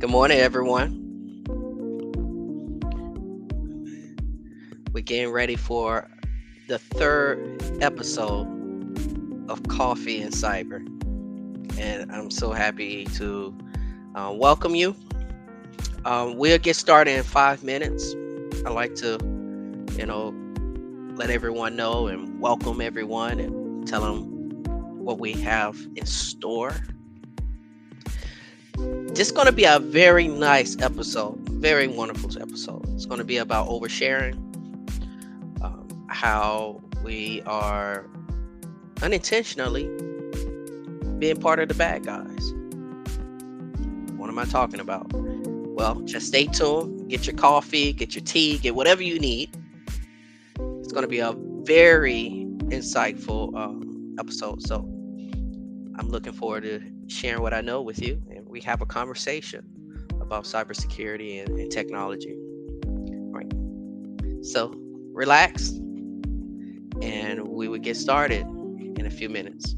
Good morning, everyone. We're getting ready for the third episode of Coffee and Cyber, and I'm so happy to welcome you. We'll get started in 5 minutes. I like to, you know, let everyone know and welcome everyone and tell them what we have in store. This is going to be a very nice episode, very wonderful episode. It's going to be about oversharing, how we are unintentionally being part of the bad guys. What am I talking about? Well, just stay tuned. Get your coffee, get your tea, get whatever you need. It's going to be a very insightful episode. So I'm looking forward to sharing what I know with you, and we have a conversation about cybersecurity and technology. All right. So relax, and we will get started in a few minutes.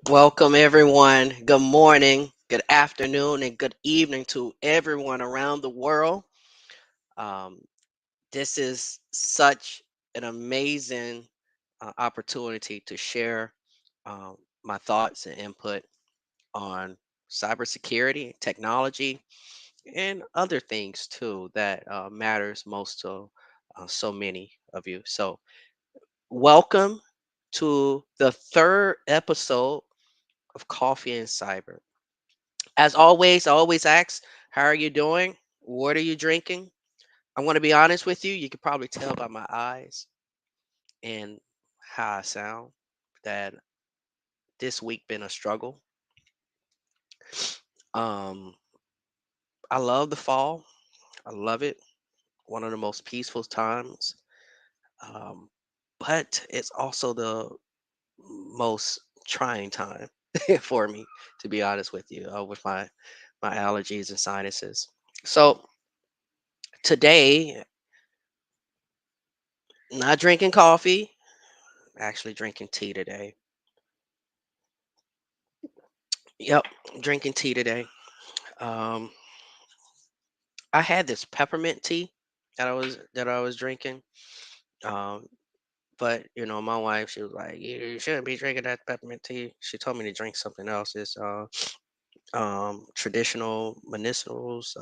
Welcome, everyone. Good morning, good afternoon, and good evening to everyone around the world. Um, this is such an amazing opportunity to share um, my thoughts and input on cybersecurity, technology, and other things too that matters most to so many of you. So, welcome to the third episode of Coffee and Cyber. As always, I always ask, how are you doing? What are you drinking? I want to be honest with you. You can probably tell by my eyes and how I sound that this week been a struggle. Um, I love the fall. I love it. One of the most peaceful times. Um, but it's also the most trying time for me, to be honest with you, with my allergies and sinuses. So today, not drinking coffee, actually drinking tea today. Yep, drinking tea today. Um, I had this peppermint tea that I was drinking. Um, but my wife, she was like, "You shouldn't be drinking that peppermint tea." She told me to drink something else. It's traditional medicinals.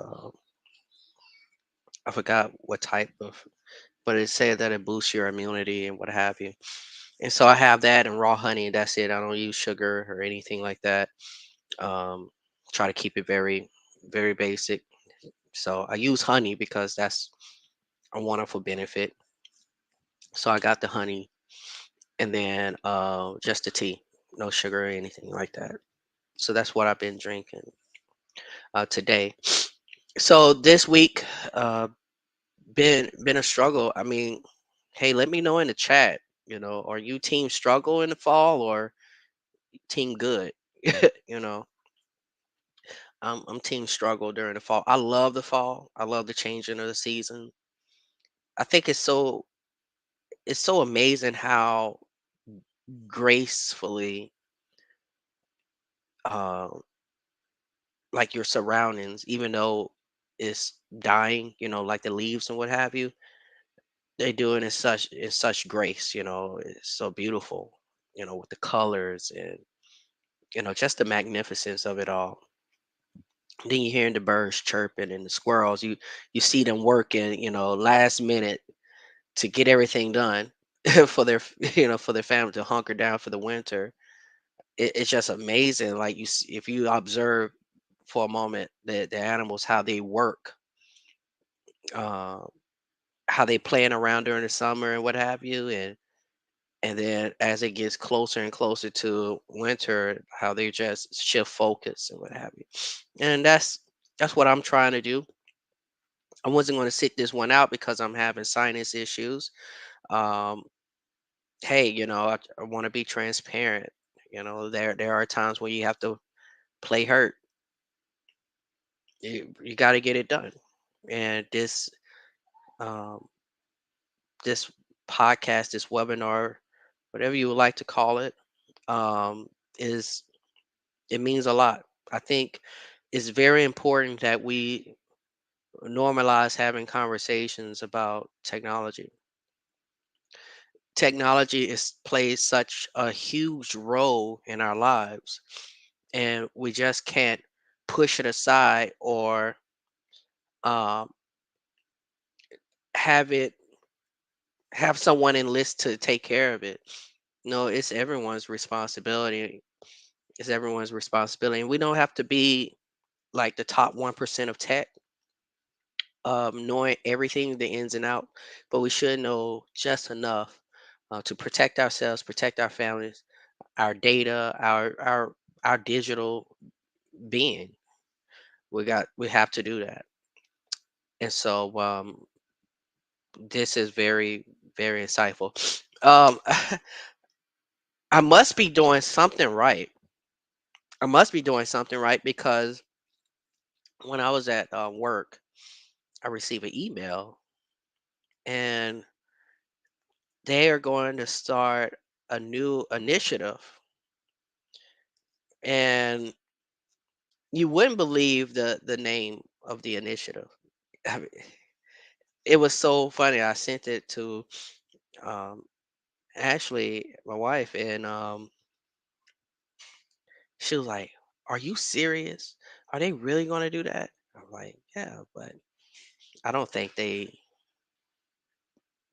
I forgot what type of, but it said that it boosts your immunity and what have you. And so I have that and raw honey. That's it. I don't use sugar or anything like that. Um, Try to keep it very, very basic. So I use honey because that's a wonderful benefit. So I got the honey and then just the tea, no sugar or anything like that. So that's what I've been drinking today. So this week, uh, been a struggle. I mean, hey, let me know in the chat. Are you team struggle in the fall or team good? you know, I'm team struggle during the fall. I love the fall. I love the changing of the season. I think it's so amazing how gracefully uh, like your surroundings, even though it's dying, like the leaves and what have you, they do it in such grace. It's so beautiful. With the colors and just the magnificence of it all. Then you hearing the birds chirping and the squirrels. You see them working, last minute to get everything done for their for their family to hunker down for the winter. It's just amazing. Like if you observe for a moment the animals, how they work, uh, how they playing around during the summer and what have you, and then as it gets closer and closer to winter, how they just shift focus and what have you. And that's what I'm trying to do. I wasn't going to sit this one out because I'm having sinus issues. Um, hey, I want to be transparent. There are times when you have to play hurt. You got to get it done. And um, this podcast, this webinar, whatever you would like to call it, um, is it means a lot. I think it's very important that we normalize having conversations about technology. Technology plays such a huge role in our lives, and we just can't push it aside or um, have it have someone enlist to take care of it. No, it's everyone's responsibility. It's everyone's responsibility, and we don't have to be like the top 1% of tech, knowing everything, the ins and out, but we should know just enough to protect ourselves, protect our families, our data, our digital being. We have to do that. And so this is very, very insightful. Um, I must be doing something right. I must be doing something right because when I was at work, I received an email and they are going to start a new initiative and you wouldn't believe the name of the initiative. I mean, it was so funny. I sent it to um, Ashley, my wife, and she was like, "Are you serious? Are they really going to do that?" I'm like, "Yeah, but I don't think they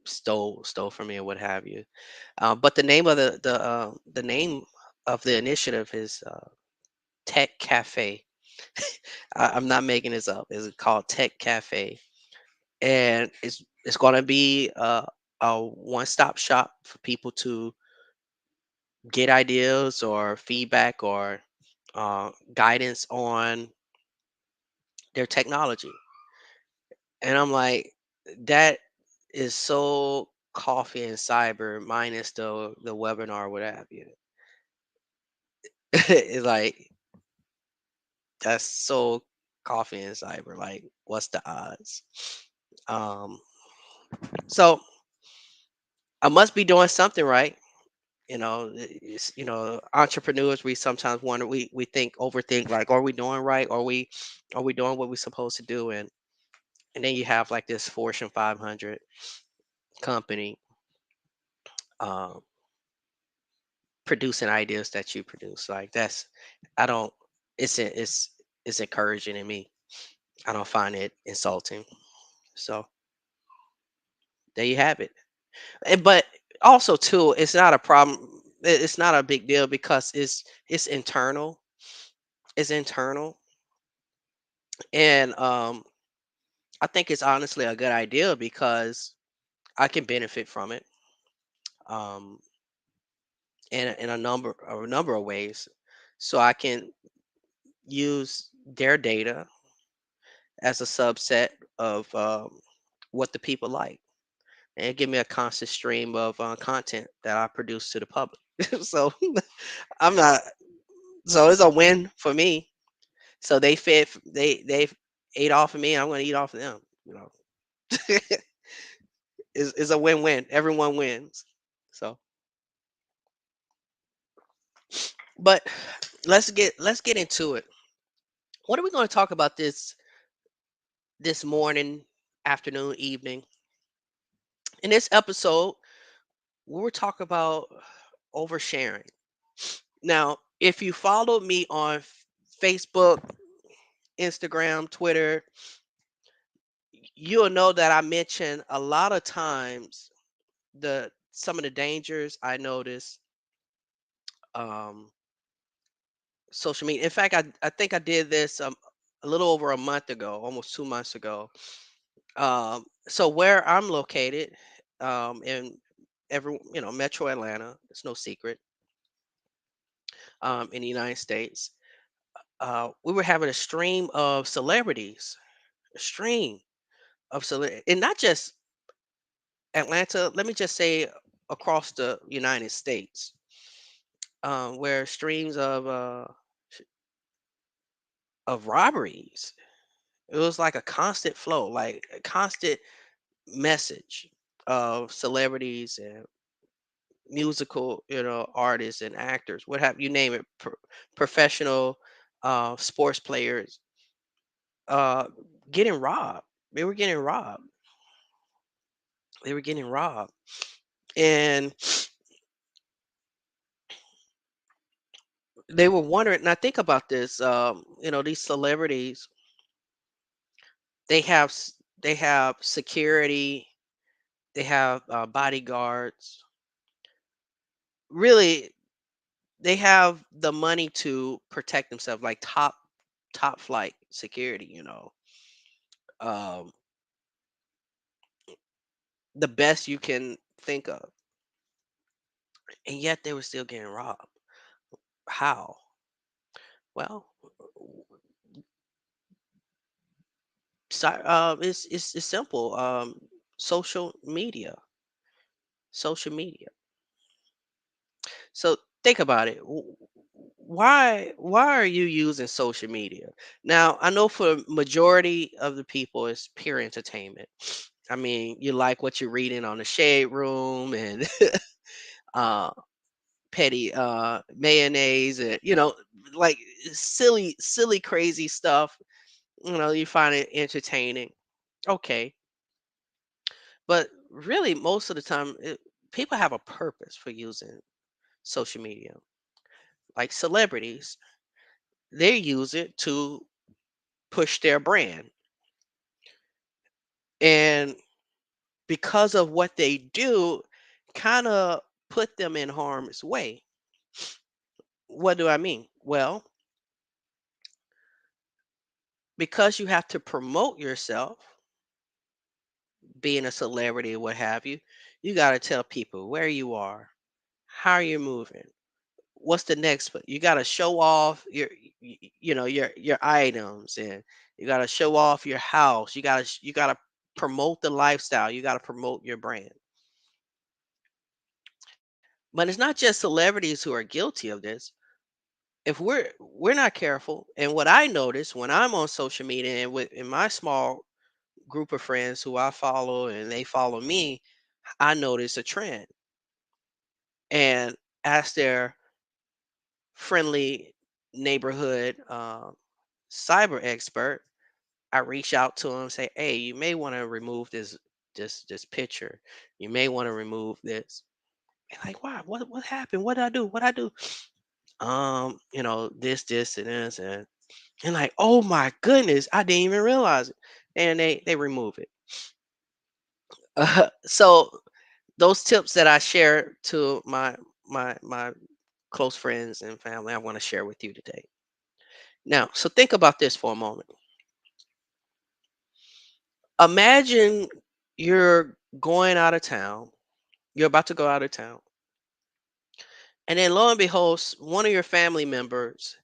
stole from me or what have you." But the name of the name of the initiative is Tech Cafe. I'm not making this up. It's called Tech Cafe, and it's going to be a one-stop shop for people to get ideas or feedback or guidance on their technology. And I'm like, that is so coffee and cyber minus the webinar, what have you. It's like that's so coffee and cyber. Like, what's the odds? Um, so I must be doing something right. Entrepreneurs, we sometimes wonder, we think, overthink, like, are we doing right? Are we doing what we're supposed to do? And then you have like this Fortune 500 company um, producing ideas that you produce. Like, that's, I don't, it's encouraging in me. I don't find it insulting. So there you have it. But also too, it's not a problem. It's not a big deal because it's internal. It's internal, and I think it's honestly a good idea because I can benefit from it um, in a number of ways. So I can use their data as a subset of what the people like, and give me a constant stream of content that I produce to the public. So I'm not. So it's a win for me. So they ate off of me. I'm going to eat off of them. You know, it's a win-win. Everyone wins. So, but let's get into it. What are we going to talk about this morning, afternoon, evening? In this episode, we're talking about oversharing. Now, if you follow me on Facebook, Instagram, Twitter, you'll know that I mention a lot of times the some of the dangers I notice um social media. In fact, I think I did this a little over a month ago, almost 2 months ago. So where I'm located, in Metro Atlanta, it's no secret, in the United States, we were having a stream of celebrities, a stream of and not just Atlanta. Let me just say across the United States, where streams of robberies. It was like a constant flow, like a constant message of celebrities and musical, artists and actors, what have you, name it, professional sports players, uh, getting robbed. They were getting robbed. They were getting robbed, and they were wondering. Now think about this. These celebrities, they have they have security, they have bodyguards. Really, they have the money to protect themselves, like top flight security. Um, the best you can think of, and yet they were still getting robbed. How? Well, it's simple. Social media, social media. So think about it. Why are you using social media? Now, I know for majority of the people, it's pure entertainment. I mean, you like what you're reading on the Shade Room and uh, petty mayonnaise, and like silly crazy stuff. You find it entertaining. Okay, but really most of the time people have a purpose for using social media. Like celebrities, they use it to push their brand, and because of what they do, kind of put them in harm's way. What do I mean? Well, because you have to promote yourself, being a celebrity or what have you, you got to tell people where you are, how you're moving, what's the next. But you got to show off your items, and you got to show off your house. You got to promote the lifestyle. You got to promote your brand. But it's not just celebrities who are guilty of this. If we're not careful, and what I notice when I'm on social media and with in my small group of friends who I follow and they follow me, I notice a trend. And as their friendly neighborhood cyber expert, I reach out to them, say, "Hey, you may want to remove this picture. You may want to remove this." And like, "Why? What happened? What did I do? What I do?" This, and this, and like, "Oh my goodness, I didn't even realize it." And they remove it. So those tips that I share to my close friends and family, I want to share with you today. Now, so think about this for a moment. Imagine you're going out of town. You're about to go out of town, and then lo and behold, one of your family members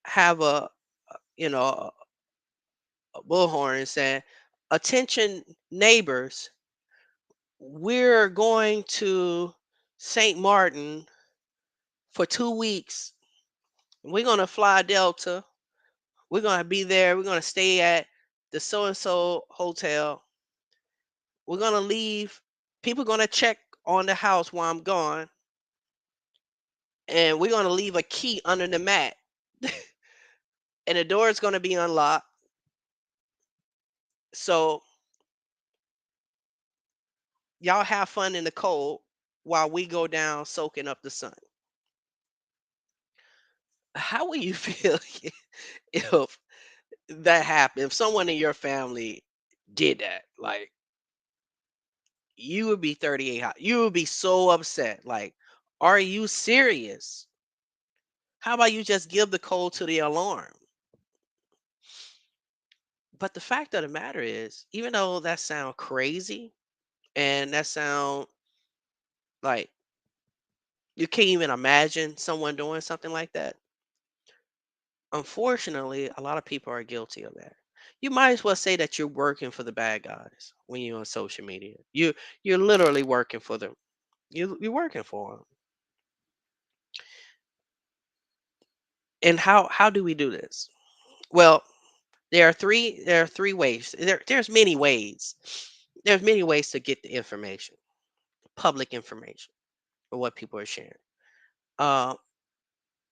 have a bullhorn and saying, "Attention, neighbors! We're going to St. Martin for 2 weeks. We're gonna fly Delta. We're gonna be there. We're gonna stay at the so and so hotel. We're gonna leave. People gonna check on the house while I'm gone, and we're gonna leave a key under the mat, and the door is gonna be unlocked. So y'all have fun in the cold while we go down soaking up the sun." How will you feel if that happened? If someone in your family did that, like you would be 38 hot. You would be so upset. Like, are you serious? How about you just give the code to the alarm? But the fact of the matter is, even though that sound crazy and that sound like you can't even imagine someone doing something like that, unfortunately, a lot of people are guilty of that. You might as well say that you're working for the bad guys when you're on social media. You're literally working for them. You're working for them. And how do we do this? Well, there are three ways. There's many ways. There's many ways to get the information, public information, or what people are sharing. Uh,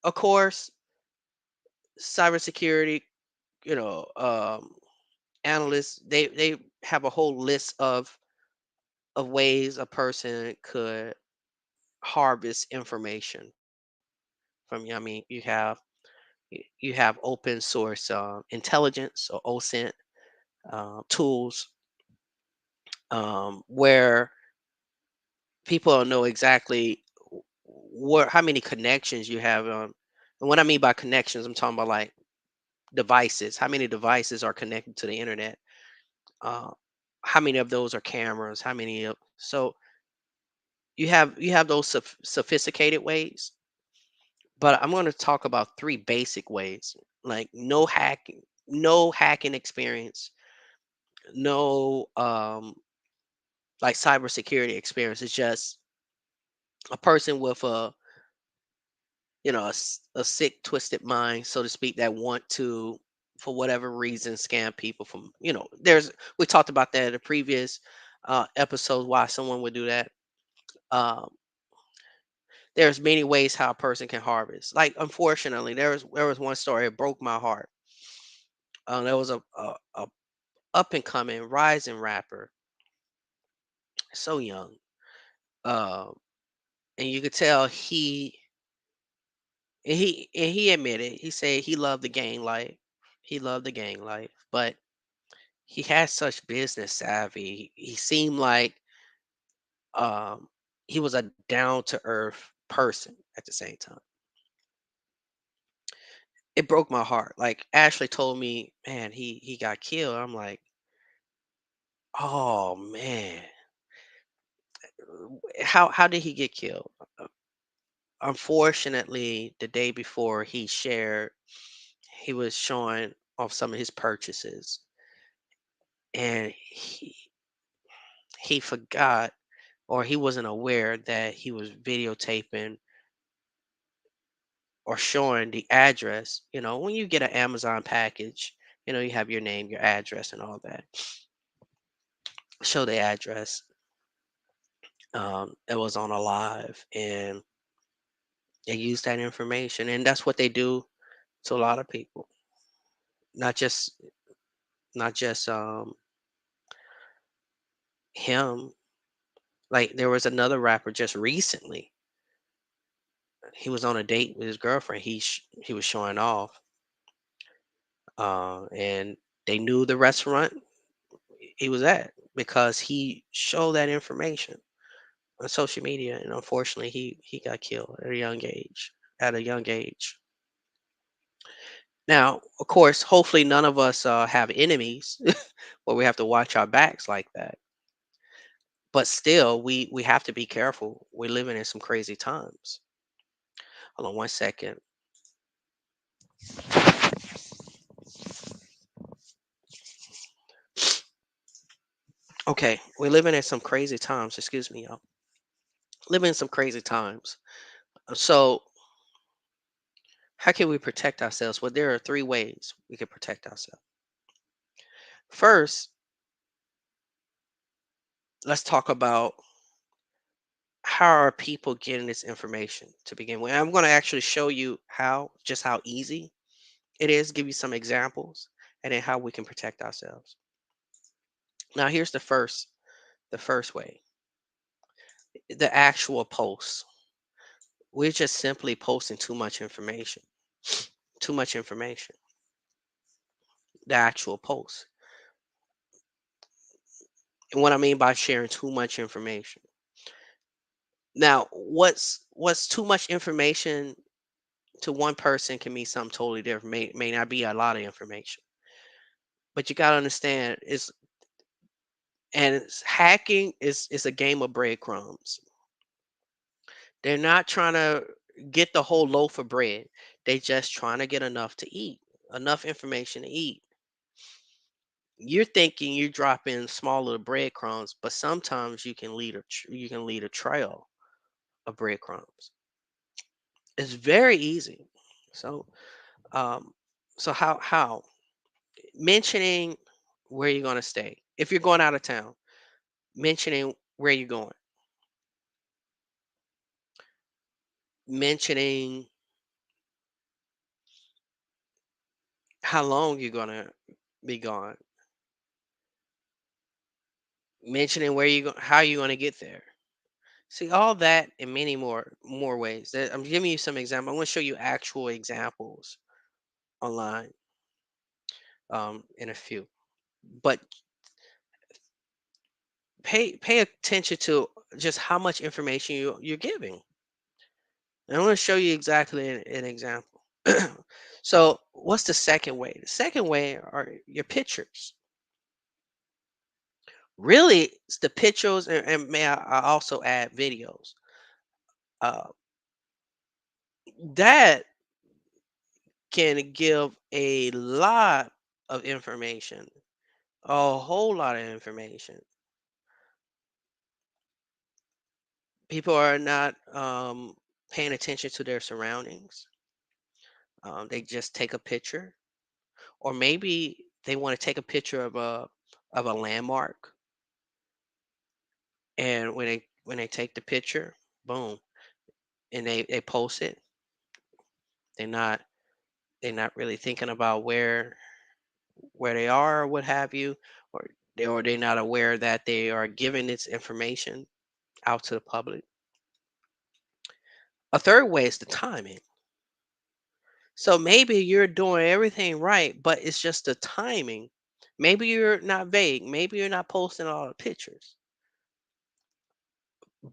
of course, cybersecurity, you know, analysts, they have a whole list of ways a person could harvest information from you. I mean, you have open source intelligence or OSINT tools, where people don't know exactly what how many connections you have on. And what I mean by connections, I'm talking about like devices. How many devices are connected to the internet? Uh, how many of those are cameras? How many of so you have those sophisticated ways, but I'm going to talk about three basic ways, like no hacking experience, no like cybersecurity experience. It's just a person with a sick twisted mind, so to speak, that want to, for whatever reason, scam people from, there's we talked about that in a previous episode, why someone would do that. um there's many ways how a person can harvest. Like, unfortunately, there was one story, it broke my heart. There was a up and coming rising rapper, so young. Um, and you could tell he admitted, he said he loved the gang life. He loved the gang life, but he had such business savvy. He seemed like um he was a down to earth person at the same time. It broke my heart. Like, Ashley told me, man, he got killed. I'm like, oh man, how did he get killed? Unfortunately, the day before he was showing off some of his purchases, and he forgot, or he wasn't aware that he was videotaping or showing the address. When you get an Amazon package, you have your name, your address, and all that. Show the address. It was on a live, and they use that information, and that's what they do to a lot of people. Not just not just him. Like, there was another rapper just recently. He was on a date with his girlfriend. He was showing off, and they knew the restaurant he was at because he showed that information on social media, and unfortunately, he got killed at a young age. At a young age. Now, of course, hopefully, none of us have enemies where we have to watch our backs like that. But still, we have to be careful. We're living in some crazy times. Hold on one second. Okay, we're living in some crazy times. Excuse me, y'all. Living in some crazy times. So, how can we protect ourselves? Well, there are three ways we can protect ourselves. First, let's talk about how are people getting this information to begin with. I'm going to actually show you just how easy it is, give you some examples, and then how we can protect ourselves. Now, here's the first way. The actual posts. We're just simply posting too much information. Too much information. The actual post. And what I mean by sharing too much information. Now, what's too much information to one person can mean something totally different. May not be a lot of information. But you gotta understand hacking is a game of breadcrumbs. They're not trying to get the whole loaf of bread. They just trying to get enough to eat, enough information to eat. You're thinking you're dropping small little breadcrumbs, but sometimes you can lead a trail of breadcrumbs. It's very easy. So um so how mentioning where you're going to stay. If you're going out of town, mentioning where you're going, mentioning how long you're going to be gone, mentioning how you're going to get there. See, all that and many more ways. I'm giving you some examples. I'm going to show you actual examples online in a few. But pay attention to just how much information you're giving. And I'm going to show you exactly an example. So, what's the second way? The second way are your pictures. Really, it's the pictures, and may I also add videos. Uh, that can give a lot of information, a whole lot of information. People are not paying attention to their surroundings. They just take a picture, or maybe they want to take a picture of a landmark, and when they take the picture, boom, and they post it. They're not they're not really thinking about where they are or what have you, or they're not aware that they are giving this information out to the public. A third way is the timing. So maybe you're doing everything right, but it's just the timing. Maybe you're not vague. Maybe you're not posting all the pictures.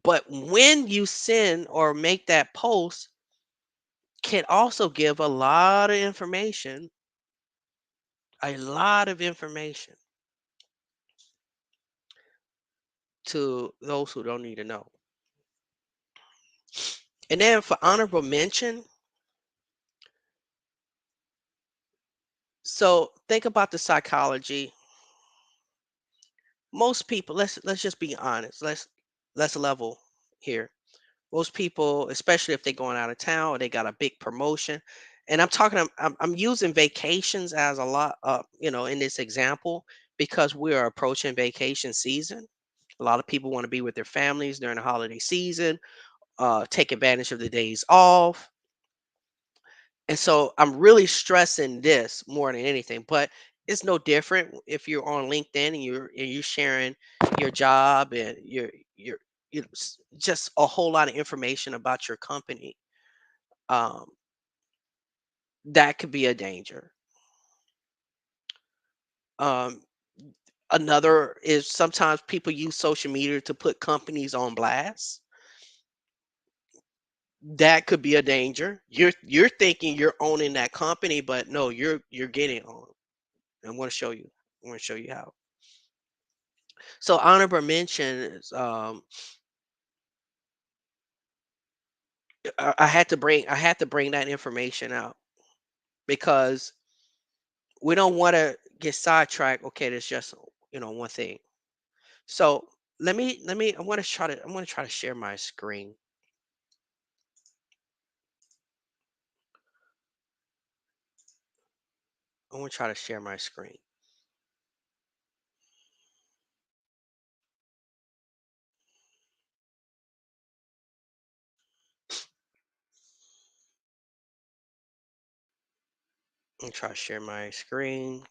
But when you send or make that post, can also give a lot of information to those who don't need to know. And then for honorable mention, so think about the psychology. Most people, let's just be honest. Let's level here. Most people, especially if they're going out of town or they got a big promotion, and I'm using vacations as a lot, in this example because we are approaching vacation season. A lot of people want to be with their families during the holiday season, take advantage of the days off. And so I'm really stressing this more than anything, but it's no different if you're on LinkedIn and you're sharing your job and you're just a whole lot of information about your company. Um, that could be a danger. Um, Another is sometimes people use social media to put companies on blast. That could be a danger. You're thinking you're owning that company, but no, you're getting on. I'm going to show you. I'm going to show you how. So honorable mention is, I had to bring that information out because we don't want to get sidetracked. Okay, there's just one thing. So let me I want to try to share my screen. I want to try to share my screen. I'm try to share my screen.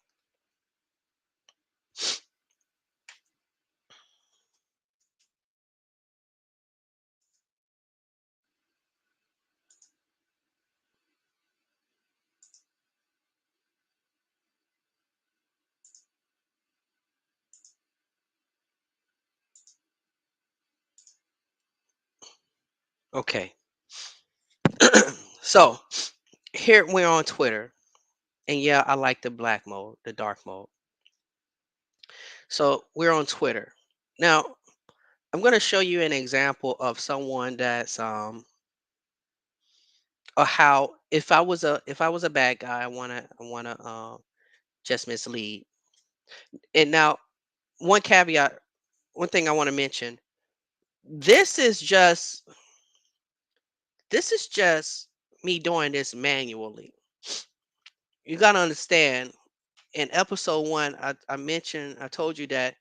Okay. So here we're on Twitter, and yeah, I like the black mode, the dark mode. So we're on Twitter now. I'm going to show you an example of someone that's or how if I was a bad guy, I wanna just mislead. And now one caveat, one thing I want to mention, this is just this is just me doing this manually. You got to understand, in episode 1 I told you that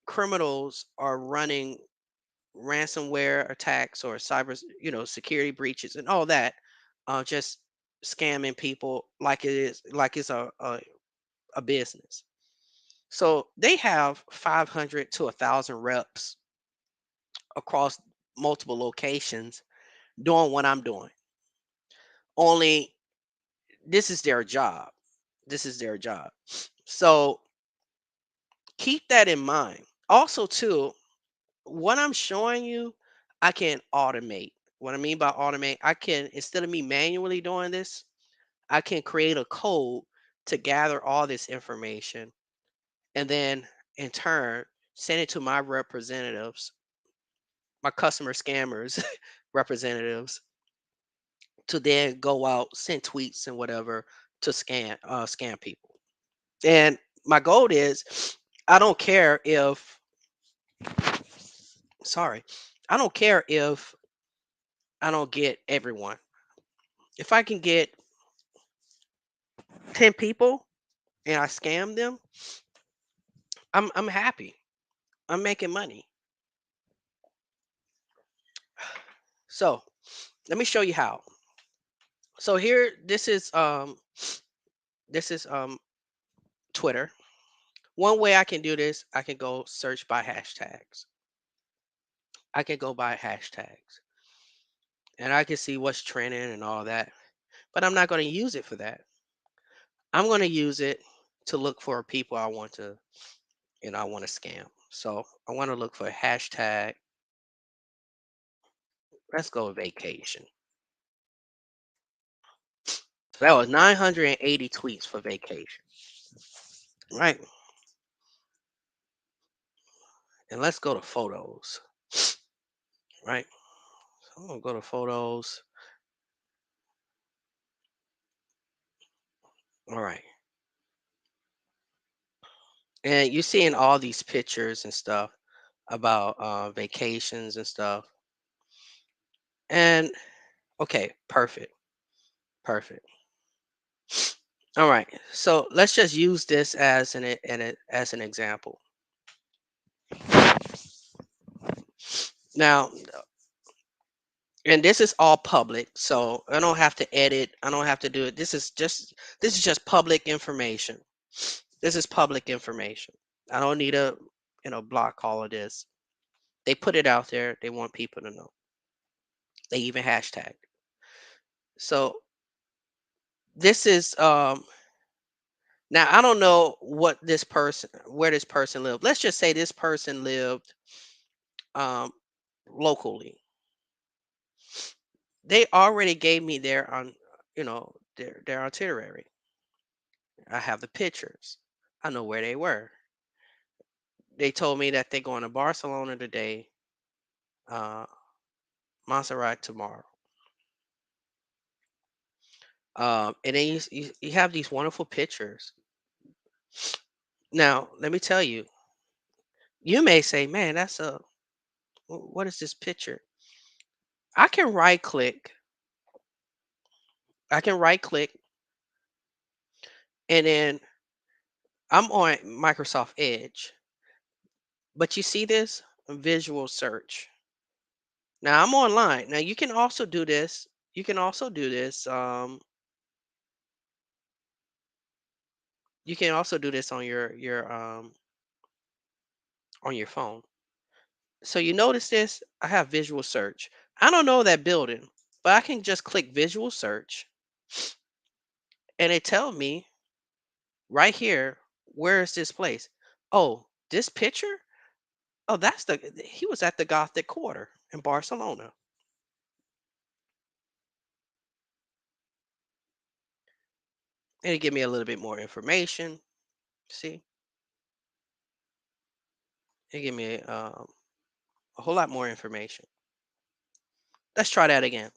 criminals are running ransomware attacks or security breaches and all that, just scamming people like it's a business. So they have 500 to 1,000 reps across multiple locations doing what I'm doing. Only this is their job. This is their job. So keep that in mind. Also, too, what I'm showing you, I can automate. What I mean by automate, I can, instead of me manually doing this, I can create a code to gather all this information and then in turn send it to my representatives, my customer scammers representatives, to then go out, send tweets and whatever to scam people. And my goal is, I don't care if sorry, I don't care if I don't get everyone. If I can get 10 people and I scam them, I'm happy. I'm making money. So Let me show you how. So here, this is Twitter. One way I can do this, I can go search by hashtags. I can go by hashtags, and I can see what's trending and all that. But I'm not going to use it for that. I'm going to use it to look for people I want to, I want to scam. So I want to look for hashtag. Let's go vacation. So that was 980 tweets for vacation, right? And let's go to photos, right? So I'm gonna go to photos. All right. And you're seeing all these pictures and stuff about vacations and stuff. And okay, perfect, perfect. All right. So let's just use this as as an example. Now, and this is all public, so I don't have to edit. I don't have to do it. This is just public information. This is public information. I don't need a block all of this. They put it out there. They want people to know. They even hashtag. So this is now I don't know where this person lived. Let's just say this person lived um locally. They already gave me their itinerary. I have the pictures. I know where they were. They told me that they're going to Barcelona today, uh, Montserrat tomorrow. And then you have these wonderful pictures. Now, let me tell you, you may say, man, what is this picture? I can right click. I can right click, and then I'm on Microsoft Edge. But you see this visual search. Now I'm online. Now you can also do this. You can also do this. You can also do this on your phone. So you notice this? I have visual search. I don't know that building, but I can just click visual search and it tell me right here, where is this place? Oh, this picture? Oh, he was at the Gothic Quarter in Barcelona. And it give me a little bit more information. See, it give me a whole lot more information. Let's try that again.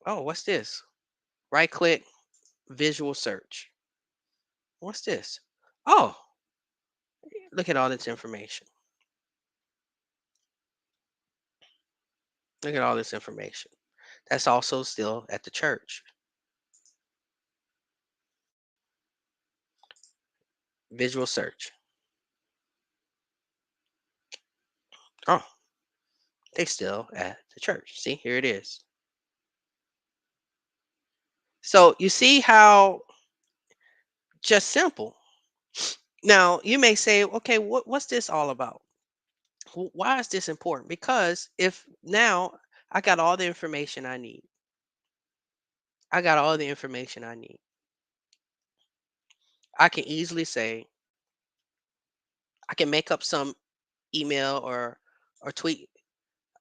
Oh, what's this? Right click, visual search. What's this? Oh, look at all this information. Look at all this information. That's also still at the church. Visual search. Oh, they still at the church. See, here it is. So you see how just simple. Now you may say, okay, what's this all about? Why is this important? Because if now I got all the information I need, I got all the information I need. I can easily say, I can make up some email or tweet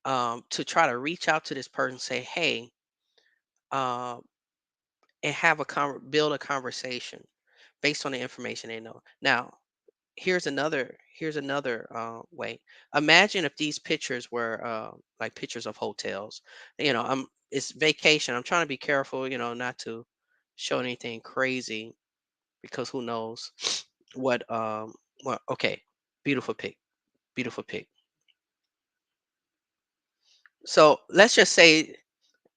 to try to reach out to this person, say, hey, um, and have build a conversation based on the information they know. Now, here's another way. Imagine if these pictures were like pictures of hotels. It's vacation. I'm trying to be careful, not to show anything crazy because who knows what okay, beautiful pic, beautiful pic. So let's just say,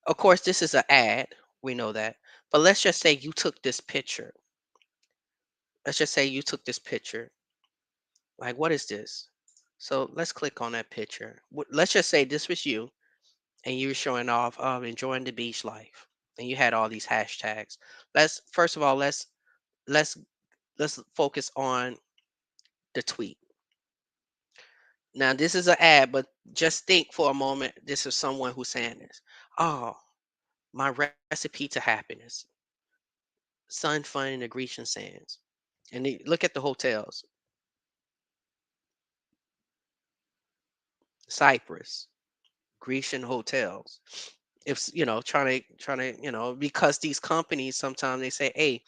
of course, this is an ad. We know that. But let's just say you took this picture. Let's just say you took this picture. Like, what is this? So let's click on that picture. Let's just say this was you, and you were showing off enjoying the beach life, and you had all these hashtags. Let's first of all let's let's focus on the tweet. Now this is an ad, but just think for a moment. This is someone who's saying this. Oh, my recipe to happiness. Sun, fun, and the Grecian sands. And look at the hotels. Cyprus, Grecian hotels. If trying to because these companies sometimes they say, hey,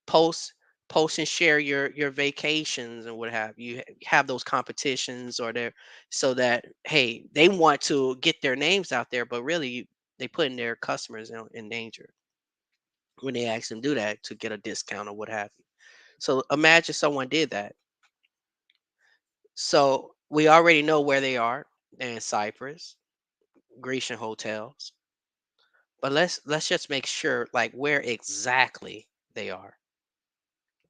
post post and share your vacations and what have you, have those competitions or their, so that hey, they want to get their names out there, but really they putting their customers in danger when they ask them do that to get a discount or what have you. So imagine someone did that. So we already know where they are. They're in Cyprus, Grecian hotels. But let's just make sure like where exactly they are.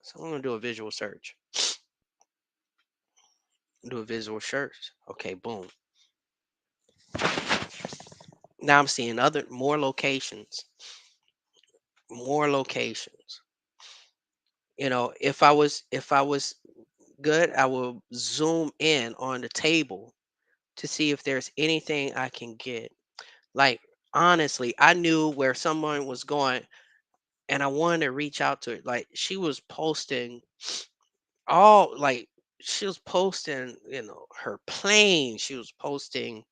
So I'm gonna do a visual search. Do a visual search. Okay, boom. Now I'm seeing other more locations. If I was good, I will zoom in on the table to see if there's anything I can get. Like honestly, I knew where someone was going and I wanted to reach out to it. Like she was posting all like she was posting, her plane. She was posting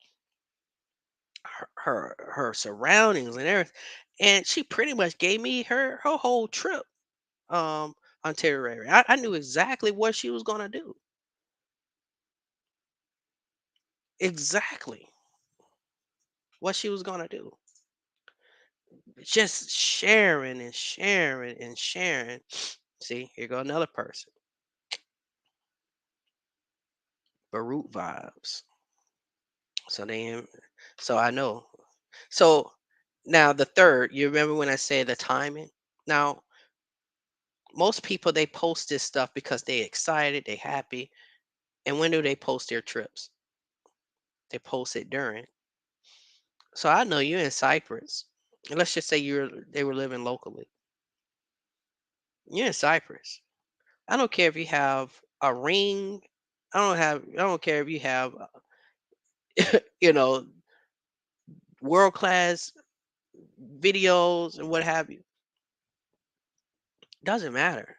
her surroundings and everything, and she pretty much gave me her whole trip um itinerary. I knew exactly what she was gonna do. Exactly what she was gonna do. Just sharing and sharing and sharing. See, here go another person. Baruch vibes. So then, so I know. So now the third, you remember when I said the timing? Now, most people they post this stuff because they excited, they happy. And when do they post their trips? They post it during. So I know you're in Cyprus. And let's just say they were living locally. You're in Cyprus. I don't care if you have a ring. I don't care if you have you know world class videos and what have you. Doesn't matter.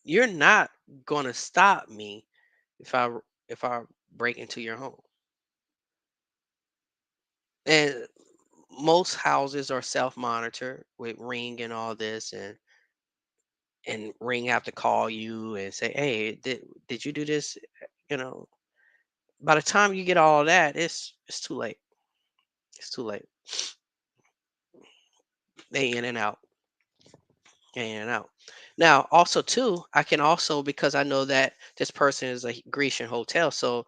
You're not gonna stop me if I break into your home. And most houses are self-monitored with Ring and all this, and Ring have to call you and say, "Hey, did you do this?" You know, by the time you get all that, it's too late. It's too late. They in and out, in and out. Now, also too, I can also because I know that this person is a Grecian hotel, so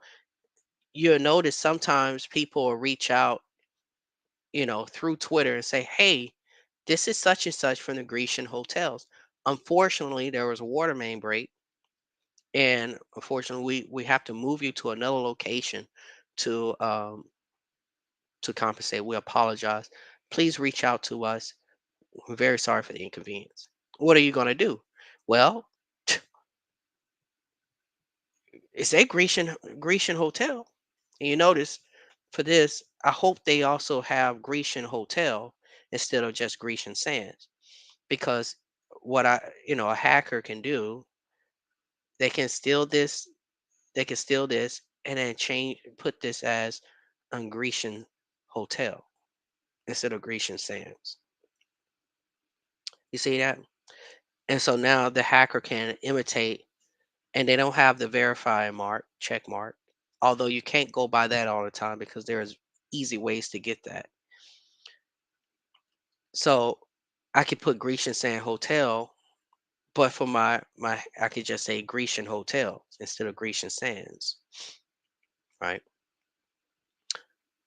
you'll notice sometimes people will reach out, through Twitter and say, "Hey, this is such and such from the Grecian hotels. Unfortunately, there was a water main break, and unfortunately, we have to move you to another location to compensate. We apologize. Please reach out to us. We're very sorry for the inconvenience." What are you going to do? Well, it's a Grecian hotel, and you notice for this, I hope they also have Grecian hotel instead of just Grecian sands, because what a hacker can do, they can steal this, and then put this as a Grecian hotel instead of Grecian sands. You see that? And so now the hacker can imitate, and they don't have the verify mark, check mark. Although you can't go by that all the time because there's easy ways to get that. So I could put Grecian sand hotel, but for my I could just say Grecian hotel instead of Grecian sands, right?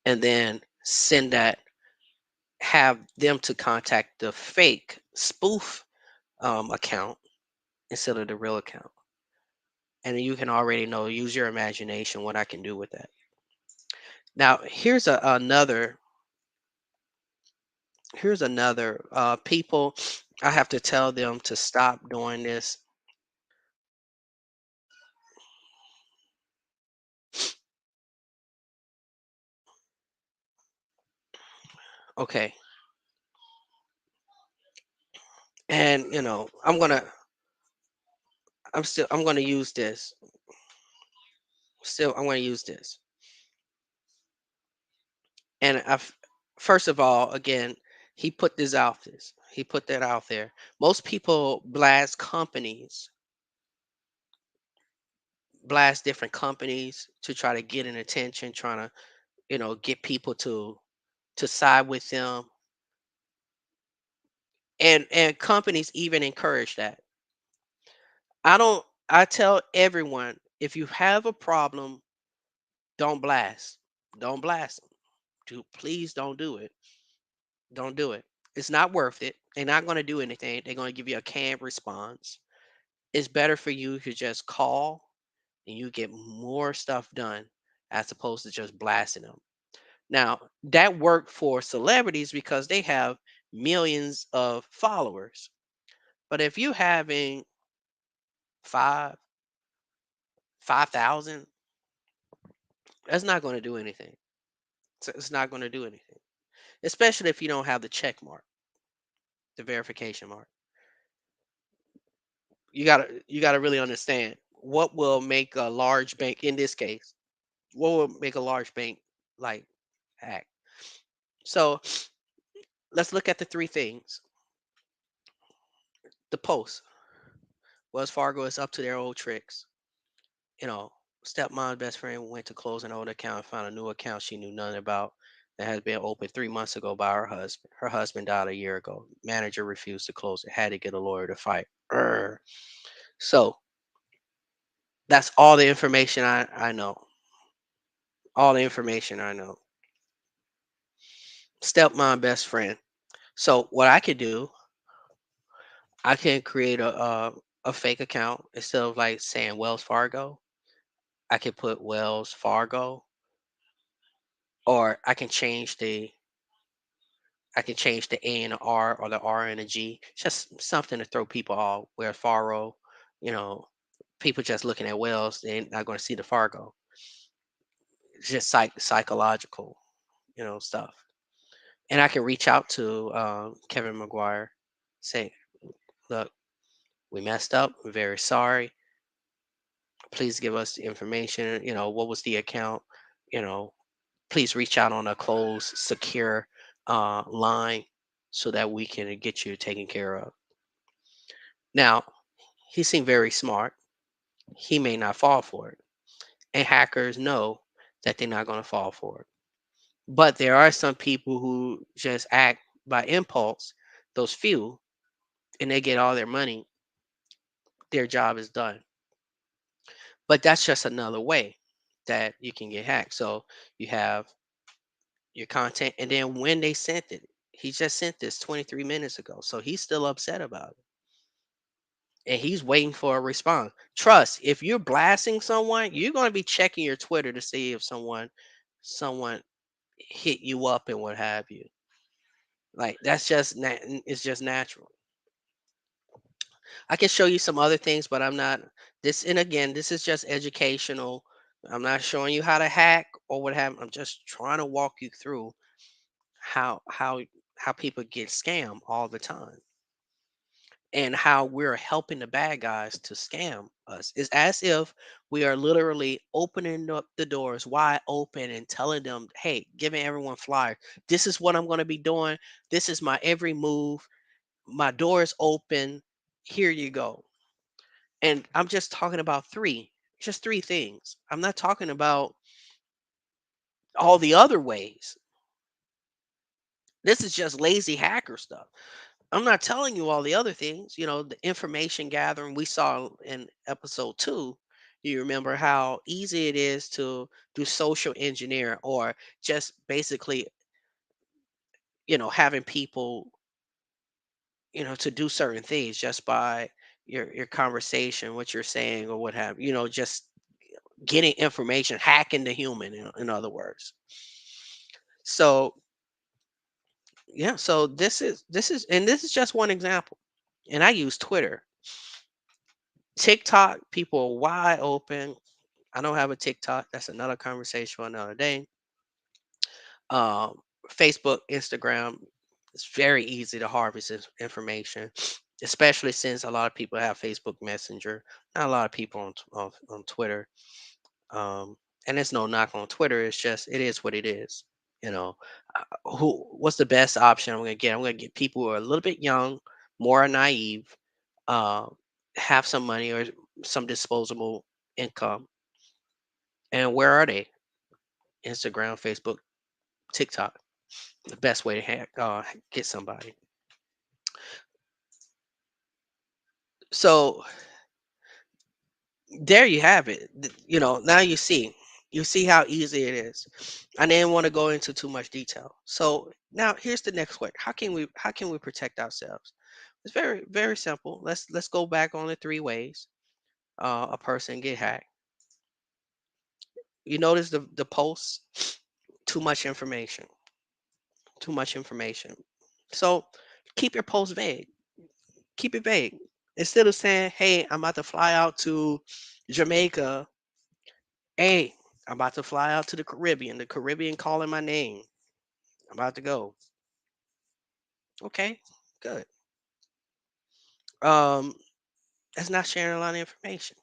And then send that, have them to contact the fake spoof account instead of the real account. And you can already know, use your imagination what I can do with that. Now, here's another. Here's another people. I have to tell them to stop doing this. Okay, and I'm gonna use this. Still, I'm gonna use this. And first of all, again, he put that out there. Most people blast different companies to try to get an attention, trying to get people to side with them, and companies even encourage that. I tell everyone, if you have a problem, don't blast. Don't blast them. Please don't do it. Don't do it. It's not worth it. They're not going to do anything. They're going to give you a canned response. It's better for you to just call and you get more stuff done as opposed to just blasting them. Now, that worked for celebrities because they have millions of followers. But if you having five, 5,000, that's not going to do anything. It's not going to do anything, especially if you don't have the check mark, the verification mark. You gotta really understand what will make a large bank in this case. What will make a large bank like hack? So let's look at the three things. The post. Wells Fargo is up to their old tricks. You know, stepmom's best friend went to close an old account and found a new account she knew nothing about that has been opened 3 months ago by her husband. Her husband died a year ago. Manager refused to close it. Had to get a lawyer to fight. Urgh. So that's all the information I know. All the information I know. Stepmom best friend. So what I could do, I can create a fake account instead of like saying Wells Fargo. I could put Wells Fargo, or I can change the A and the R or the R and a G. Just something to throw people off. Where Faro, you know, people just looking at Wells, they're not going to see the Fargo. It's just psychological, stuff. And I can reach out to Kevin McGuire, say, look, we messed up. We're very sorry. Please give us the information. What was the account? You know, please reach out on a closed, secure line so that we can get you taken care of. Now, he seemed very smart. He may not fall for it. And hackers know that they're not going to fall for it. But there are some people who just act by impulse, those few, and they get all their money. Their job is done. But that's just another way that you can get hacked. So you have your content, and then when they sent it, he just sent this 23 minutes ago. So he's still upset about it. And he's waiting for a response. Trust, if you're blasting someone, you're going to be checking your Twitter to see if someone hit you up and what have you. Like that's just it's just natural. I can show you some other things, but I'm not this and again, this is just educational. I'm not showing you how to hack or what have. I'm just trying to walk you through how how how people get scammed all the time, and how we're helping the bad guys to scam us. It's as if we are literally opening up the doors wide open and telling them, hey, giving everyone flyers. This is what I'm going to be doing. This is my every move. My door is open. Here you go. And I'm just talking about just three things. I'm not talking about all the other ways. This is just lazy hacker stuff. I'm not telling you all the other things, the information gathering we saw in episode 2. You remember how easy it is to do social engineer, or just basically, having people, to do certain things just by your conversation, what you're saying or what have, just getting information, hacking the human, in other words. So Yeah, so this is just one example. And I use Twitter. TikTok, people are wide open. I don't have a TikTok. That's another conversation for another day. Um, Facebook, Instagram, it's very easy to harvest this information, especially since a lot of people have Facebook Messenger. Not a lot of people on Twitter. Um, and it's no knock on Twitter. It's just it is what it is. You know, what's the best option I'm gonna get? I'm gonna get people who are a little bit young, more naive, uh, have some money or some disposable income. And where are they? Instagram, Facebook, TikTok. The best way to get somebody. So there you have it. Now you see how easy it is. I didn't want to go into too much detail. So now here's the next question: how can we protect ourselves? It's very very simple. Let's go back on the three ways a person get hacked. You notice the posts, too much information, too much information. So keep your post vague. Keep it vague. Instead of saying, "Hey, I'm about to fly out to Jamaica. Hey, I'm about to fly out to the Caribbean. The Caribbean calling my name. I'm about to go." Okay, good. Um, that's not sharing a lot of information.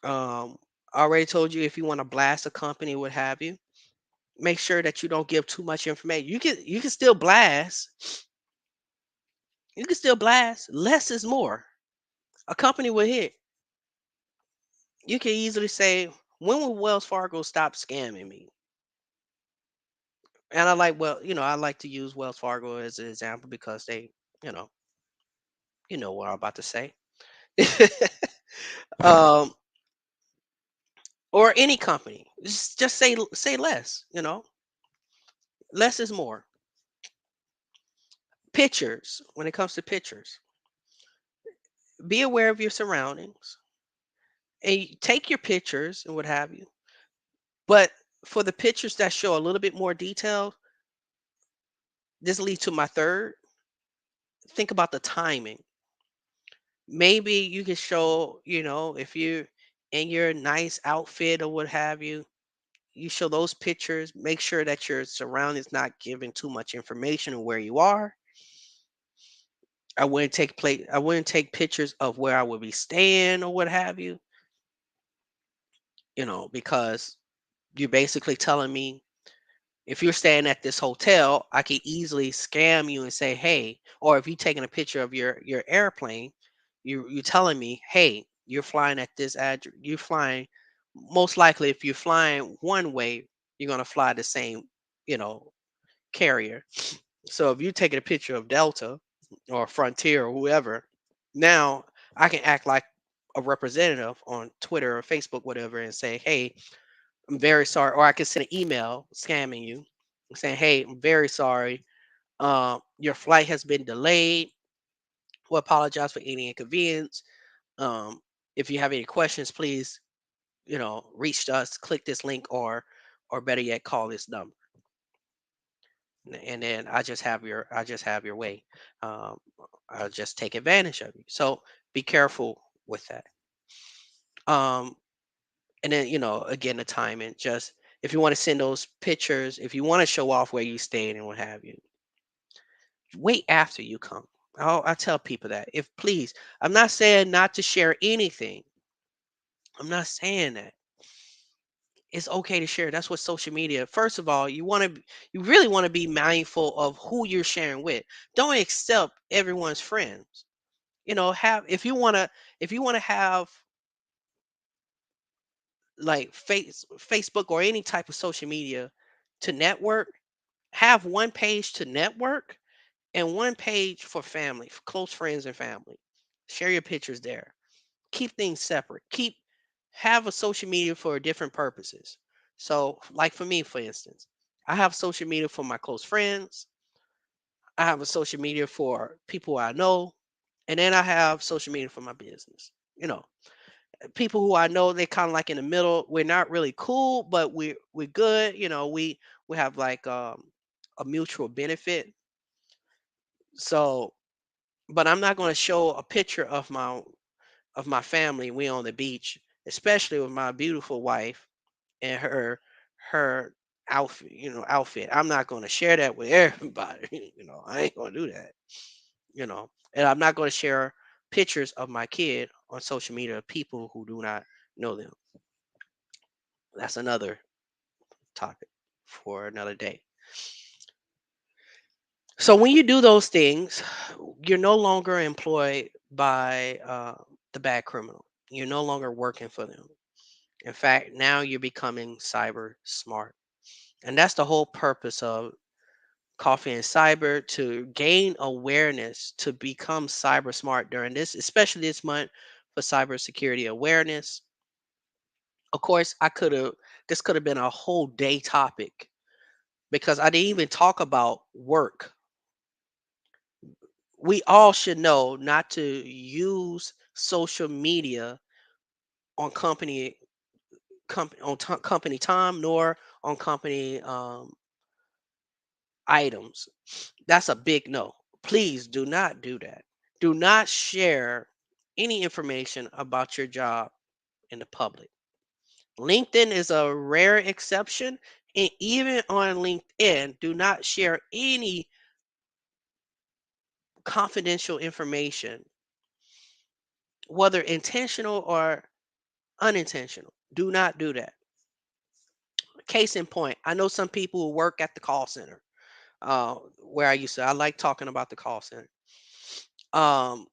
Um, I already told you if you want to blast a company, what have you, make sure that you don't give too much information. You can still blast. You can still blast. Less is more. A company will hit. You can easily say, "When will Wells Fargo stop scamming me?" And I like to use Wells Fargo as an example because you know, you know what I'm about to say. um, or any company, just say less. Less is more. Pictures. When it comes to pictures, be aware of your surroundings and take your pictures and what have you. But for the pictures that show a little bit more detail, this leads to my third. Think about the timing. Maybe you can show, if you're in your nice outfit or what have you, you show those pictures. Make sure that your surroundings not giving too much information on where you are. I wouldn't take pictures of where I would be staying or what have you, because you're basically telling me if you're staying at this hotel, I could easily scam you and say, "Hey," or if you're taking a picture of your airplane, you're telling me, "Hey, you're flying at this address. You're flying." Most likely, if you're flying one way, you're gonna fly the same, you know, carrier. So if you're taking a picture of Delta or Frontier or whoever, now I can act like a representative on Twitter or Facebook, whatever, and say, "Hey, I'm very sorry," or I can send an email scamming you saying, "Hey, I'm very sorry. Your flight has been delayed. We apologize for any inconvenience. Um, if you have any questions, please, reach us. Click this link, or better yet, call this number." And then I just have your way. Um, I'll just take advantage of you. So be careful with that. Um, and then again, the timing. Just if you want to send those pictures, if you want to show off where you stayed and what have you, wait after you come. I tell people that. If please, I'm not saying not to share anything. I'm not saying that. It's okay to share. That's what social media. First of all, you really want to be mindful of who you're sharing with. Don't accept everyone's friends. Have if you want to have like Facebook or any type of social media to network, have one page to network and one page for family, for close friends and family. Share your pictures there. Keep things separate. Have a social media for different purposes. So, like for me, for instance, I have social media for my close friends. I have a social media for people I know, and then I have social media for my business. You know, People who I know, they kind of like in the middle. We're not really cool, but we're good. We have like a mutual benefit. So, but I'm not going to show a picture of my family. We on the beach, especially with my beautiful wife and her outfit. Outfit. I'm not going to share that with everybody. I ain't going to do that. And I'm not going to share pictures of my kid on social media of people who do not know them. That's another topic for another day. So when you do those things, you're no longer employed by the bad criminal. You're no longer working for them. In fact, now you're becoming cyber smart. And that's the whole purpose of Coffee and Cyber, to gain awareness, to become cyber smart during this, especially this month for cybersecurity awareness. Of course, this could have been a whole day topic because I didn't even talk about work. We all should know not to use social media on company time, nor on company items. That's a big no. Please do not do that. Do not share any information about your job in the public. LinkedIn is a rare exception, and even on LinkedIn, do not share any confidential information, whether intentional or unintentional. Do not do that. Case in point, I know some people who work at the call center, where I like talking about the call center. Um,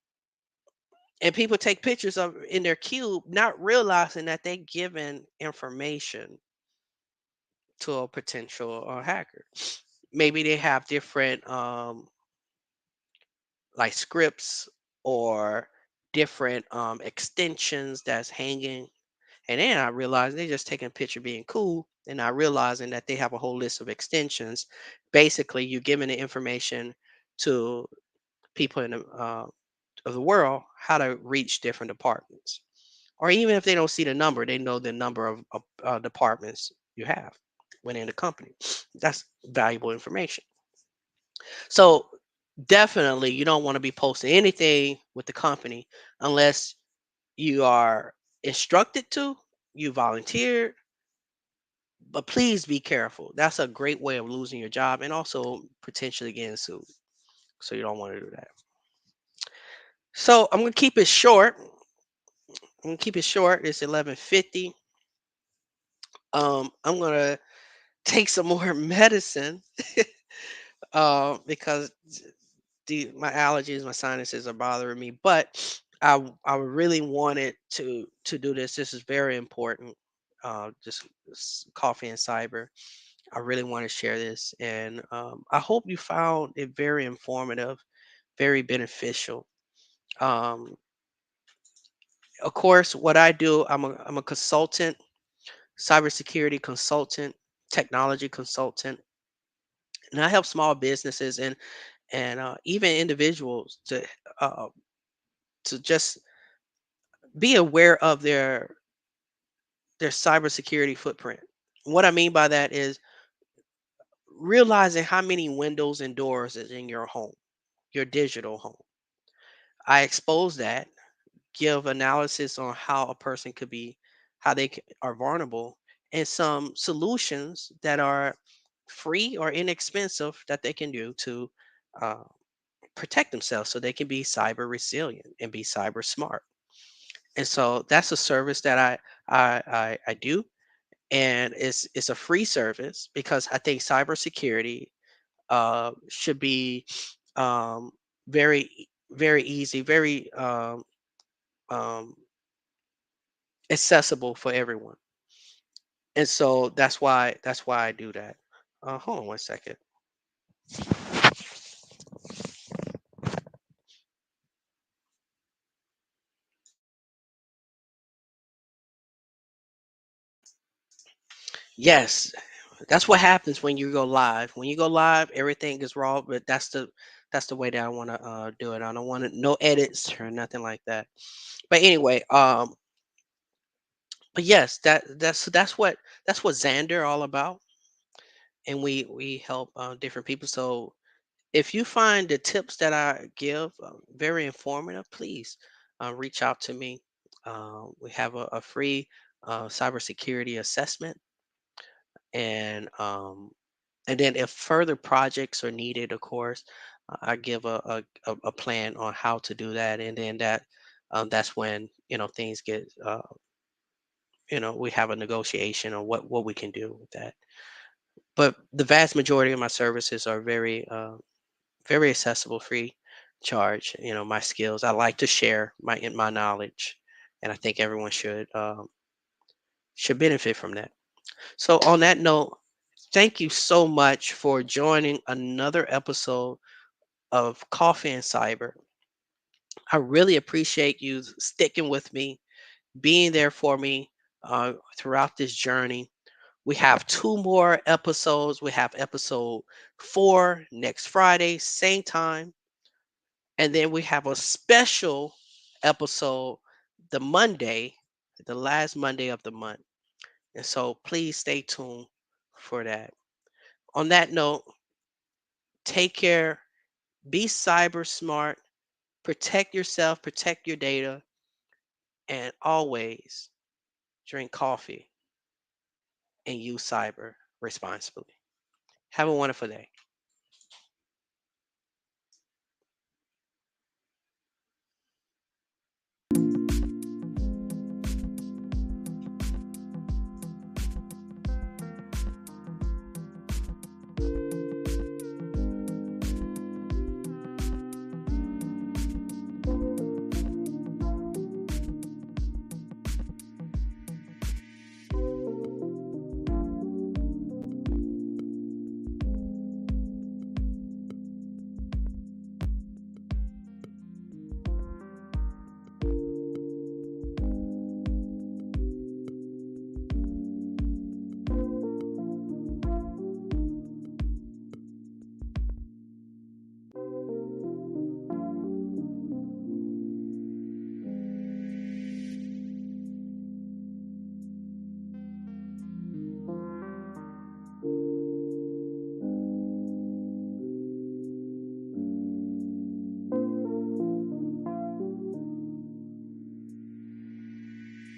and people take pictures of in their cube, not realizing that they given information to a potential hacker. Maybe they have different like scripts or different extensions that's hanging. And then I realized they just taking a picture being cool and not realizing that they have a whole list of extensions. Basically, you're giving the information to people in the of the world how to reach different departments. Or even if they don't see the number, they know the number of departments you have within the company. That's valuable information. So definitely, you don't want to be posting anything with the company unless you are instructed to, you volunteered, but please be careful. That's a great way of losing your job and also potentially getting sued. So you don't want to do that. So I'm gonna keep it short. I'm gonna keep it short. It's 11:50. I'm gonna take some more medicine because my allergies, my sinuses are bothering me. But I really wanted to do this. This is very important. Coffee and cyber. I really want to share this, and I hope you found it very informative, very beneficial. Um, of course, what I do, I'm a consultant, cybersecurity consultant, technology consultant, and I help small businesses and even individuals uh, to just be aware of their cybersecurity footprint. What I mean by that is realizing how many windows and doors is in your home, your digital home. I expose that, give analysis on how a person could be, are vulnerable, and some solutions that are free or inexpensive that they can do to uh, protect themselves so they can be cyber resilient and be cyber smart. And so that's a service that I do, and it's a free service because I think cybersecurity should be um, very easy, very um, accessible for everyone. And so that's why I do that. Hold on one second. Yes, that's what happens when you go live. When you go live, everything is raw, but that's the way that I want to do it. I don't want no edits or nothing like that. But anyway, but yes, that's what Xander all about. and we help different people. So if you find the tips that I give very informative, please reach out to me. We have a free cybersecurity assessment, and then if further projects are needed, of course, I give a plan on how to do that, and then that's when things get we have a negotiation on what we can do with that. But the vast majority of my services are very accessible, free charge. My skills. I like to share my knowledge, and I think everyone should benefit from that. So on that note, thank you so much for joining another episode of Coffee and Cyber. I really appreciate you sticking with me, being there for me throughout this journey. We have two more episodes. We have episode 4 next Friday, same time. And then we have a special episode the Monday, the last Monday of the month. And so please stay tuned for that. On that note, take care, be cyber smart, protect yourself, protect your data, and always drink coffee and use cyber responsibly. Have a wonderful day.